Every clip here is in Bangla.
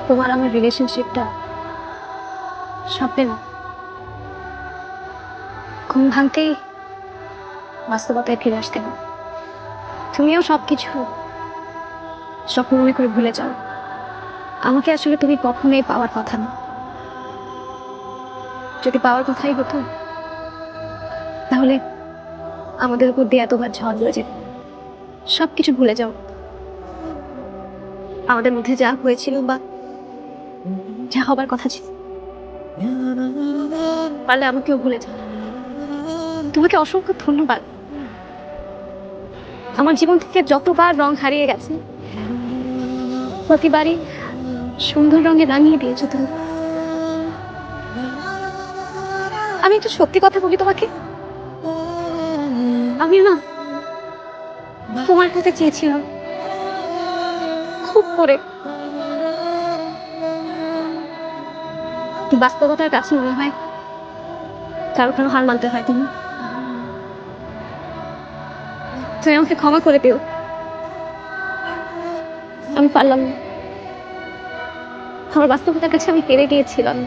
তোমার আমার রিলেশনশিপটা স্বপ্নের না। ঘুম ভাঙতেই বাস্তবতায় ফিরে আসতে হবে। তুমিও সবকিছু স্বপ্ন মনে করে ভুলে যাও। আমাকে আসলে তুমি কখনোই পাওয়ার কথা না। যদি পাওয়ার কথাই হতো তাহলে আমাদের উপর দিয়ে এতবার ঝড় হয়ে যেত। সবকিছু ভুলে যাও। আমাদের মধ্যে যা হয়েছিল বা যা হবার কথা ছিল, পারলে আমাকেও ভুলে যাও। তোমাকে অসংখ্য ধন্যবাদ। আমার জীবন থেকে যতবার রং হারিয়ে গেছে প্রতিবারই সুন্দর রঙে রাঙিয়ে দিয়েছো তুমি। আমি একটু সত্যি কথা বলি তোমাকে, আমি না তোমার কাছে চেয়েছিলাম খুব করে। বাস্তবতার কাছে মনে হয় কারো কারো হার মানতে হয়। তুমি তুমি আমাকে ক্ষমা করে দিও। আমি পারলাম না। আমার বাস্তবতার কাছে আমি হেরে গিয়েছিলাম।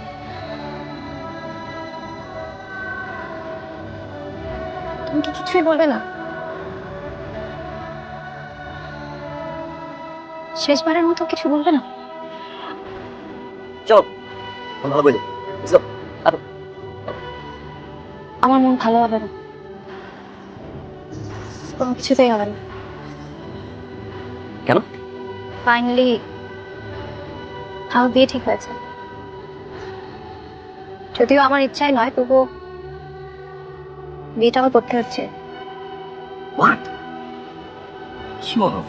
তুমি কি কিছুই বলবে না? শেষবারের মতো কিছু বলবে না? চল ভালো বলি। আমার মন ভালো হবে না, কোনো কিছুতেই হবে না। কেন? ফাইনালি আমার বিয়ে ঠিক হয়েছে। যদিও আমার ইচ্ছাই নয়, তবুও বিয়েটা আমার করতে হচ্ছে। What? কি বলো?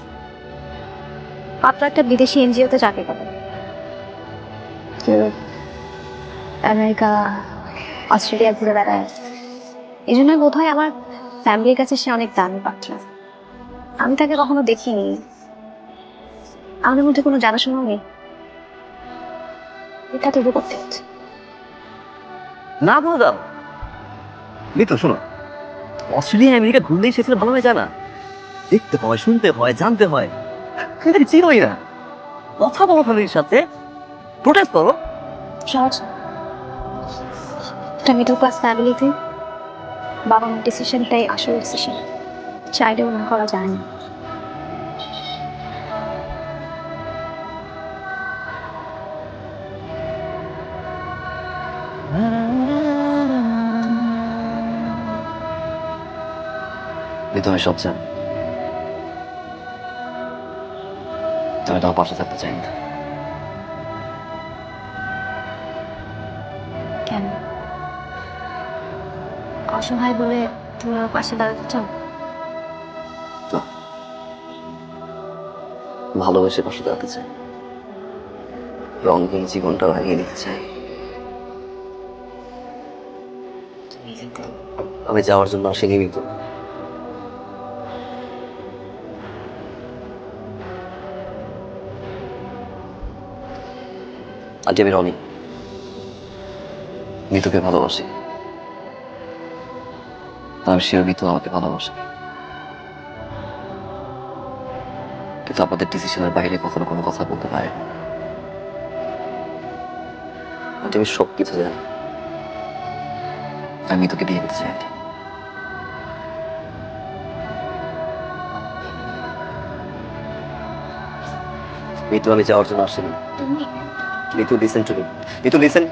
পাত্র একটা বিদেশি এনজিওতে চাকরি করে। ইউরোপ, আমেরিকা, অস্ট্রেলিয়া ঘুরে বেড়ায়। এই জন্যই বোধ হয় আমার ফ্যামিলির কাছে সে অনেক দামি পাত্র। আমি তাকে কখনো দেখিনি, আমাদের মধ্যে কোনো জানাশোনাও নেই। এটা তবু করতে হচ্ছে। না দাদা, মিতু শোনো, অস্ট্রেলিয়া আমেরিকা ঘুরলেই সে ছেলে ভালো হয়ে যায় না। দেখতে হয়, শুনতে হয়, জানতে হয়। তুমি চিনোই না। কথা বলো ফ্যামিলির সাথে, প্রোটেস্ট করো। সহজ না। একটা মিডল ক্লাস ফ্যামিলিতে বাবা মার ডিসিশনটাই আসল ডিসিশন, চাইলেও না করা যায় না। মিতু আমি সব জানি, আমি তোমার পাশে থাকতে চাই না। কেন? অসহায় বলে তুমি আমার পাশে দাঁড়াতে চাও? তো ভালোবেসে পাশে দাঁড়াতে চাই, রঙিন জীবনটা ভাঙিয়ে দিতে চাই। আমি যাওয়ার জন্য আসিনি মিতু। আজ আমি রনি, মিতুকে ভালোবাসি। আমি শিওর মিতু আমাকে ভালোবাসে, কিন্তু আমাদের ডিসিশনের বাইরে কখনো কোনো কথা বলতে পারে না। আজ আমি সব কিছু জানি। আমি মিতুকে বিয়ে করতে চাই। মিতু আমি যাওয়ার জন্য আসিনি। তুমি Mitu listen to me. Mitu listen.